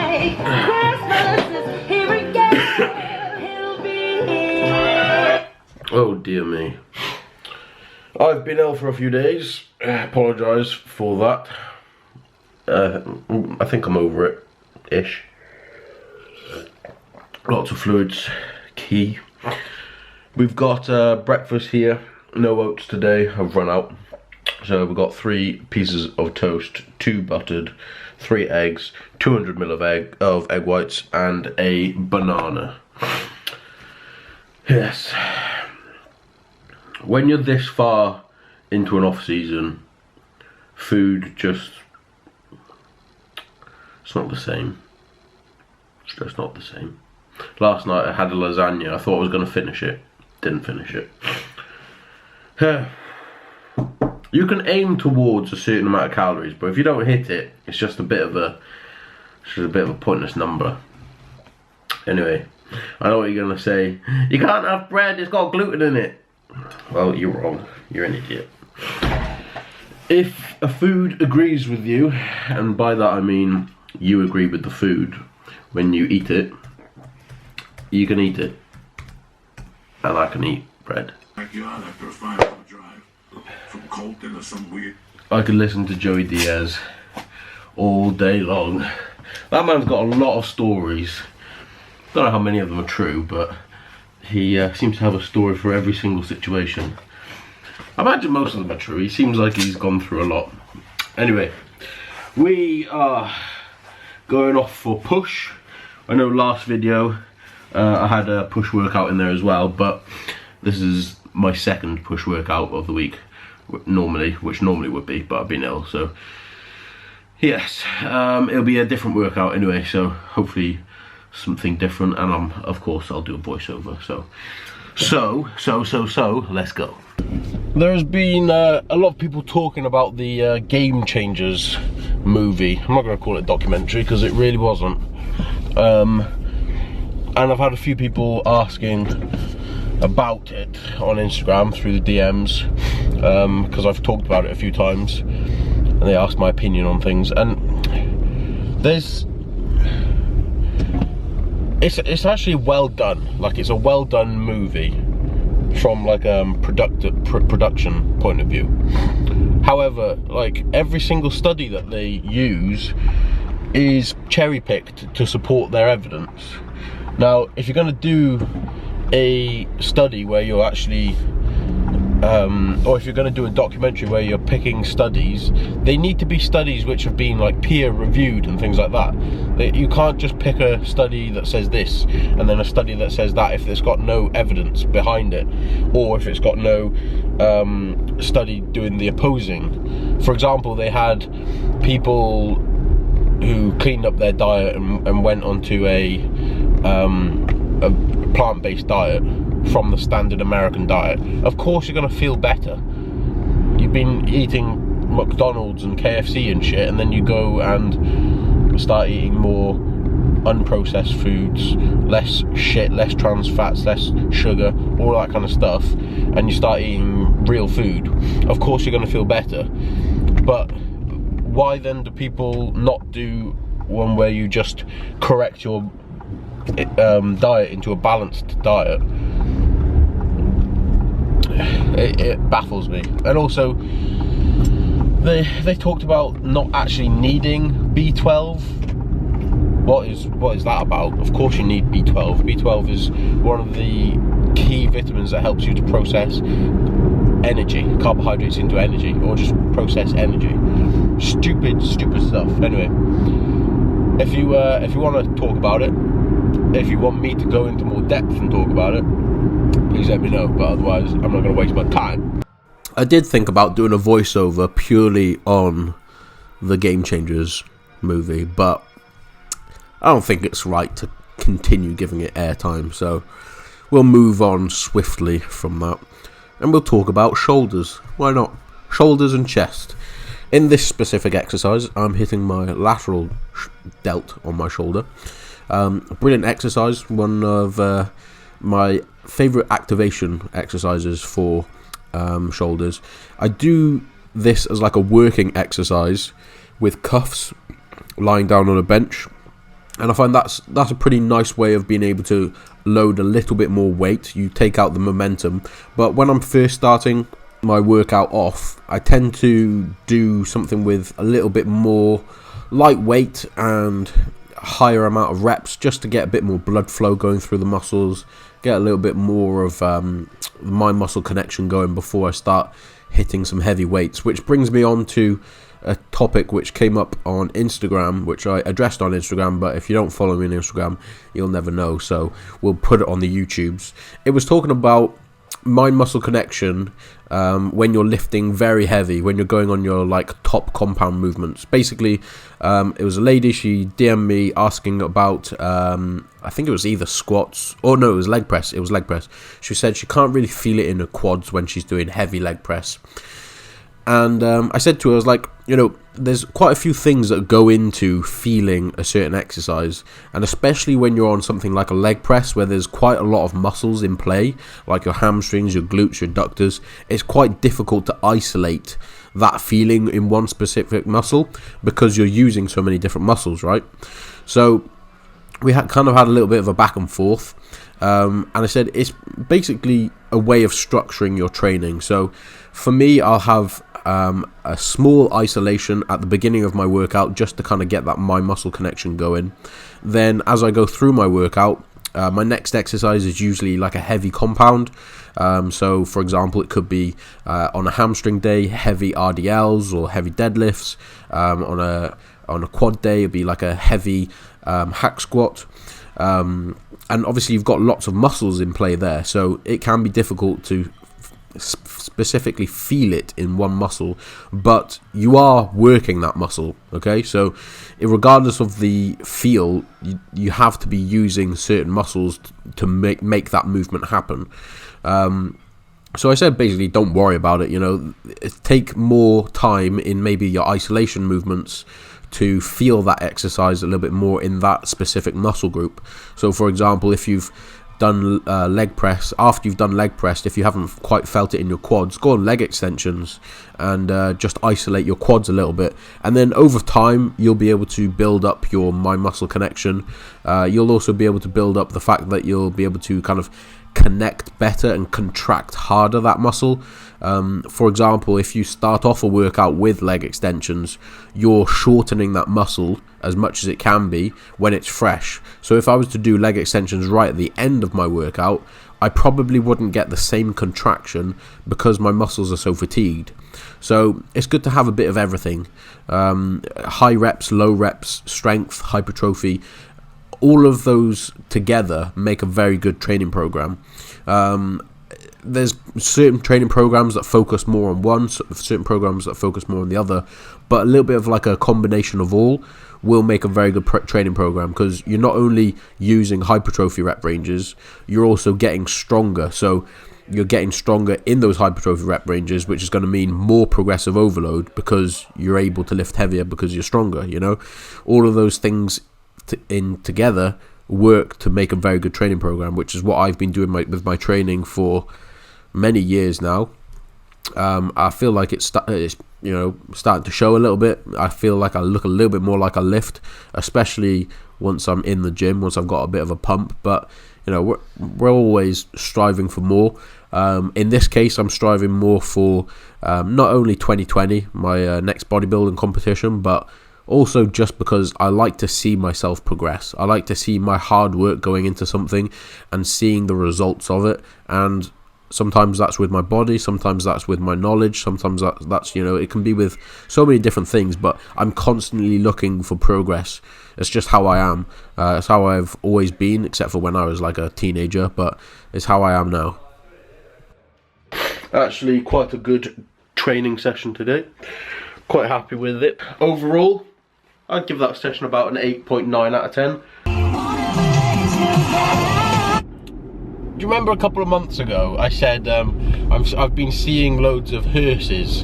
like Christmas is here again. He'll be here. Oh dear me. I've been ill for a few days. Apologise for that. I think I'm over it, ish. Lots of fluids, key. We've got breakfast here. No oats today. I've run out. So we've got 3 pieces of toast, 2 buttered, 3 eggs, 200 ml of egg whites, and a banana. Yes. When you're this far into an off season, food just, it's not the same. It's just not the same. Last night I had a lasagna. I thought I was going to finish it. Didn't finish it. You can aim towards a certain amount of calories, but if you don't hit it, it's just a bit of a pointless number. Anyway, I know what you're gonna say. You can't have bread, it's got gluten in it. Well, you're wrong. You're an idiot. If a food agrees with you, and by that I mean you agree with the food when you eat it, you can eat it. And I can eat bread. Backyard after a 5-hour drive from Colton or some weird. I could listen to Joey Diaz all day long. That man's got a lot of stories. Don't know how many of them are true, but he seems to have a story for every single situation. I imagine most of them are true. He seems like he's gone through a lot. Anyway, we are going off for push. I know last video I had a push workout in there as well, but this is my second push workout of the week, which normally would be, but I've been ill, so yes, it'll be a different workout anyway, so hopefully something different, and of course I'll do a voiceover, so let's go. There has been a lot of people talking about the Game Changers movie. I'm not going to call it a documentary because it really wasn't. And I've had a few people asking about it on Instagram through the DMs, because I've talked about it a few times, and they asked my opinion on things. And it's actually well done. Like, it's a well done movie from like production point of view. However, like, every single study that they use is cherry picked to support their evidence. Now, if you're going to do a study where you're actually, or if you're going to do a documentary where you're picking studies, they need to be studies which have been like peer reviewed and things like that. You can't just pick a study that says this and then a study that says that if it's got no evidence behind it, or if it's got no study doing the opposing. For example, they had people who cleaned up their diet and went onto a plant-based diet from the standard American diet. Of course you're going to feel better. You've been eating McDonald's and KFC and shit, and then you go and start eating more unprocessed foods, less shit, less trans fats, less sugar, all that kind of stuff, and you start eating real food. Of course you're going to feel better. But why then do people not do one where you just correct your diet into a balanced diet? It baffles me. And also, they talked about not actually needing B12. What is that about? Of course you need B12. B12 is one of the key vitamins that helps you to process energy, carbohydrates into energy, or just process energy. Stupid stuff. Anyway, if you want to talk about it, if you want me to go into more depth and talk about it, please let me know, but otherwise I'm not going to waste my time. I did think about doing a voiceover purely on the Game Changers movie, but I don't think it's right to continue giving it airtime, so we'll move on swiftly from that, and we'll talk about shoulders. Why not? Shoulders and chest. In this specific exercise, I'm hitting my lateral delt on my shoulder. Brilliant exercise, one of my favourite activation exercises for shoulders. I do this as like a working exercise with cuffs, lying down on a bench, And I find that's a pretty nice way of being able to load a little bit more weight. You take out the momentum. But when I'm first starting my workout off, I tend to do something with a little bit more lightweight and higher amount of reps, just to get a bit more blood flow going through the muscles, get a little bit more of mind muscle connection going before I start hitting some heavy weights. Which brings me on to a topic which came up on Instagram, which I addressed on Instagram, but if you don't follow me on Instagram, you'll never know, so we'll put it on the YouTubes. It was talking about mind muscle connection when you're lifting very heavy, when you're going on your like top compound movements. Basically, it was a lady, she DM'd me asking about I think it was either squats, or no, it was leg press. She said she can't really feel it in her quads when she's doing heavy leg press. And I said to her, I was like, you know, there's quite a few things that go into feeling a certain exercise, and especially when you're on something like a leg press where there's quite a lot of muscles in play, like your hamstrings, your glutes, your adductors. It's quite difficult to isolate that feeling in one specific muscle because you're using so many different muscles, right? So we kind of had a little bit of a back and forth, and I said it's basically a way of structuring your training. So for me, I'll have a small isolation at the beginning of my workout just to kind of get that mind muscle connection going. Then as I go through my workout, my next exercise is usually like a heavy compound. So for example, it could be on a hamstring day, heavy RDLs or heavy deadlifts. On a quad day, it'd be like a heavy hack squat. And obviously you've got lots of muscles in play there, so it can be difficult to specifically feel it in one muscle, but you are working that muscle, okay? So regardless of the feel, you have to be using certain muscles to make that movement happen. So I said basically don't worry about it, you know, take more time in maybe your isolation movements to feel that exercise a little bit more in that specific muscle group. So for example, if you've done leg press, after you've done leg press, if you haven't quite felt it in your quads, go on leg extensions and just isolate your quads a little bit, and then over time you'll be able to build up your mind muscle connection. You'll also be able to build up the fact that you'll be able to kind of connect better and contract harder that muscle. For example, if you start off a workout with leg extensions, you're shortening that muscle as much as it can be when it's fresh. So if I was to do leg extensions right at the end of my workout, I probably wouldn't get the same contraction because my muscles are so fatigued. So it's good to have a bit of everything. High reps, low reps, strength, hypertrophy, all of those together make a very good training program. There's certain training programs that focus more on one, certain programs that focus more on the other, but a little bit of like a combination of all will make a very good training program, because you're not only using hypertrophy rep ranges, you're also getting stronger. So you're getting stronger in those hypertrophy rep ranges, which is going to mean more progressive overload because you're able to lift heavier because you're stronger, you know. All of those things together work to make a very good training program, which is what I've been doing with my training for many years now. I feel like it's you know, starting to show a little bit. I feel like I look a little bit more like I lift, especially once I'm in the gym, once I've got a bit of a pump. But you know, we're always striving for more. In this case, I'm striving more for not only 2020, my next bodybuilding competition, but also just because I like to see myself progress. I like to see my hard work going into something and seeing the results of it. And sometimes that's with my body, sometimes that's with my knowledge, sometimes that's you know, it can be with so many different things, but I'm constantly looking for progress. It's just how I am. It's how I've always been, except for when I was like a teenager, but it's how I am now. Actually, quite a good training session today. Quite happy with it. Overall, I'd give that session about an 8.9 out of 10. Do you remember a couple of months ago I said I've been seeing loads of hearses,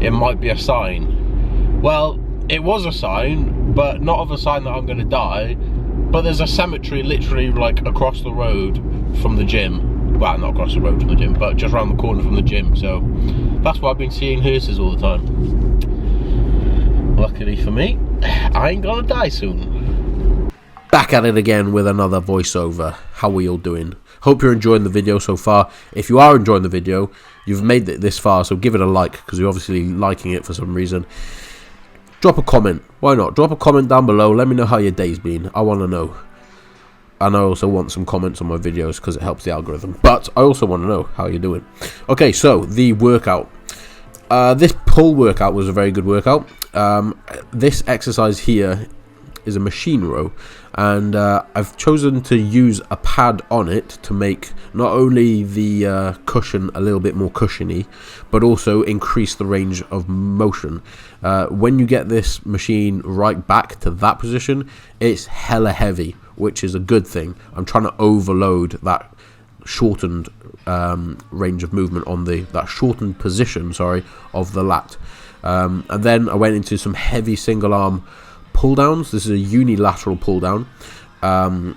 it might be a sign? Well, it was a sign, but not of a sign that I'm going to die. But there's a cemetery literally like across the road from the gym. Well, not across the road from the gym, but just around the corner from the gym. So that's why I've been seeing hearses all the time. Luckily for me, I ain't gonna die soon. back at it again with another voiceover. How are you all doing? Hope you're enjoying the video so far. If you are enjoying the video, you've made it this far, so give it a like, because you're obviously liking it for some reason. Drop a comment. Why not? Drop a comment down below. Let me know how your day's been. I want to know. And I also want some comments on my videos because it helps the algorithm. But I also want to know how you're doing. Okay, so the workout. This pull workout was a very good workout. This exercise here is a machine row, and I've chosen to use a pad on it to make not only the cushion a little bit more cushiony, but also increase the range of motion. When you get this machine right back to that position, it's hella heavy, which is a good thing. I'm trying to overload that shortened range of movement on that shortened position, sorry, of the lat. And then I went into some heavy single arm pull downs. This is a unilateral pull down. I'm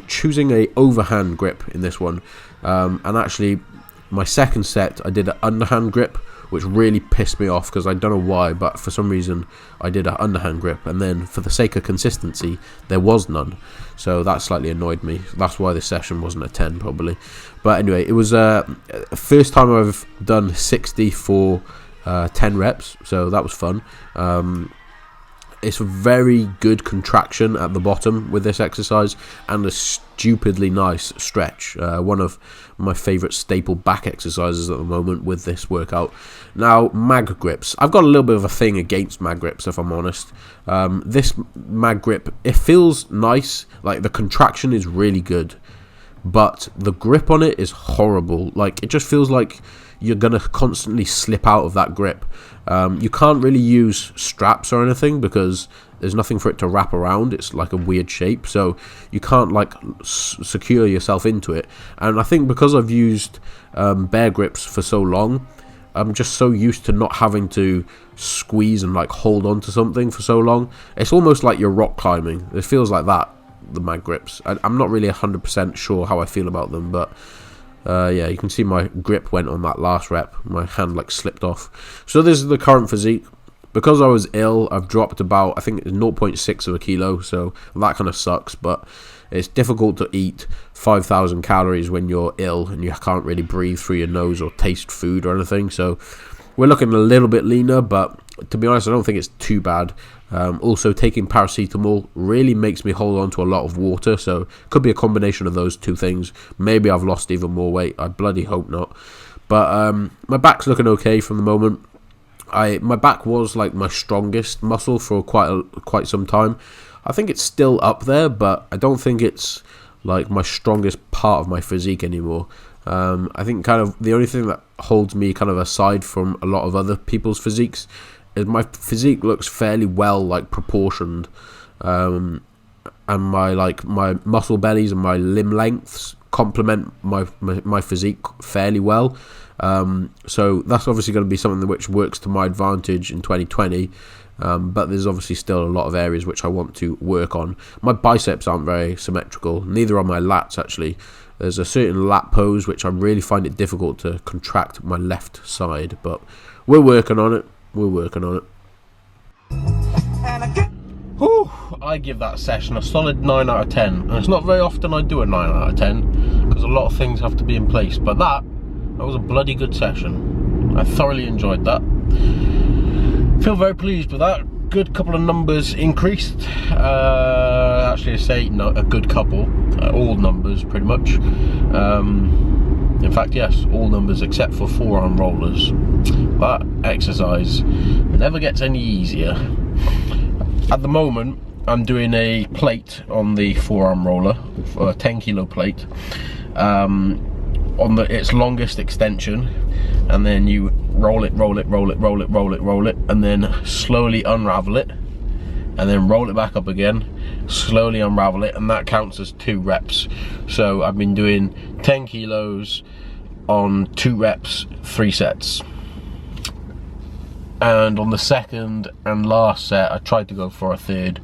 choosing a overhand grip in this one, and actually my second set I did an underhand grip, which really pissed me off because I don't know why, but for some reason I did an underhand grip, and then for the sake of consistency there was none, so that slightly annoyed me. That's why this session wasn't a 10 probably. But anyway, it was first time I've done 60 for 10 reps, so that was fun. It's a very good contraction at the bottom with this exercise, and a stupidly nice stretch. One of my favourite staple back exercises at the moment with this workout. Now, mag grips. I've got a little bit of a thing against mag grips, if I'm honest. This mag grip, it feels nice, like the contraction is really good, but the grip on it is horrible. Like, it just feels like you're gonna constantly slip out of that grip. You can't really use straps or anything because there's nothing for it to wrap around. It's like a weird shape, so you can't like secure yourself into it. And I think because I've used bear grips for so long, I'm just so used to not having to squeeze and like hold on to something for so long. It's almost like you're rock climbing. It feels like that, the mag grips. I'm not really 100% sure how I feel about them, but yeah, you can see my grip went on that last rep. My hand like slipped off. So this is the current physique. Because I was ill, I've dropped about, I think it's 0.6 of a kilo, so that kind of sucks. But it's difficult to eat 5,000 calories when you're ill and you can't really breathe through your nose or taste food or anything. So we're looking a little bit leaner, but to be honest, I don't think it's too bad. Also, taking paracetamol really makes me hold on to a lot of water, so it could be a combination of those two things. Maybe I've lost even more weight. I bloody hope not. But my back's looking okay from the moment. My back was like my strongest muscle for quite some time. I think it's still up there, but I don't think it's like my strongest part of my physique anymore. I think kind of the only thing that holds me kind of aside from a lot of other people's physiques is my physique looks fairly well like proportioned, and my muscle bellies and my limb lengths complement my physique fairly well. So that's obviously going to be something which works to my advantage in 2020. But there's obviously still a lot of areas which I want to work on. My biceps aren't very symmetrical, neither are my lats actually. There's a certain lat pose which I really find it difficult to contract my left side, but we're working on it. Whew, I give that session a solid 9 out of 10. And it's not very often I do a 9 out of 10 because a lot of things have to be in place, but that was a bloody good session. I thoroughly enjoyed that. Feel very pleased with that. Good couple of numbers increased. Actually, I say no, a good couple. All numbers pretty much. In fact, yes, all numbers except for forearm rollers. That exercise never gets any easier. At the moment, I'm doing a plate on the forearm roller, a 10 kilo plate, on its longest extension, and then you roll it, and then slowly unravel it, and then roll it back up again, slowly unravel it, and that counts as 2 reps. So I've been doing 10 kilos on 2 reps, 3 sets. And on the second and last set, I tried to go for a third,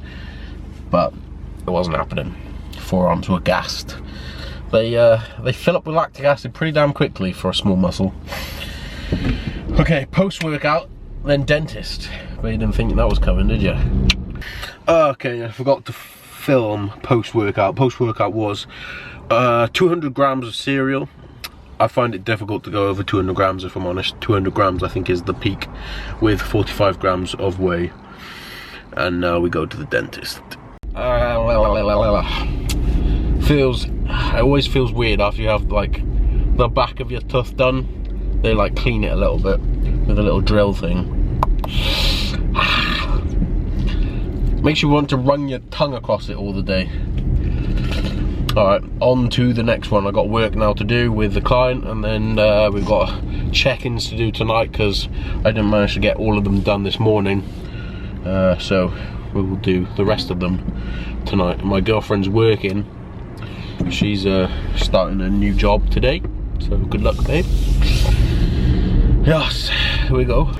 but it wasn't happening. Forearms were gassed. They fill up with lactic acid pretty damn quickly for a small muscle. Okay, post-workout, then dentist. But you didn't think that was coming, did you? Okay, I forgot to film post-workout. Post-workout was 200 grams of cereal. I find it difficult to go over 200 grams if I'm honest. 200 grams I think is the peak, with 45 grams of whey. And now we go to the dentist. It always feels weird after you have like the back of your tooth done. They like clean it a little bit with a little drill thing. Makes you want to run your tongue across it all the day. Alright, on to the next one. I got work now to do with the client, and then we've got check-ins to do tonight because I didn't manage to get all of them done this morning. So we will do the rest of them tonight. My girlfriend's working. She's starting a new job today, so good luck, babe. Yes, here we go.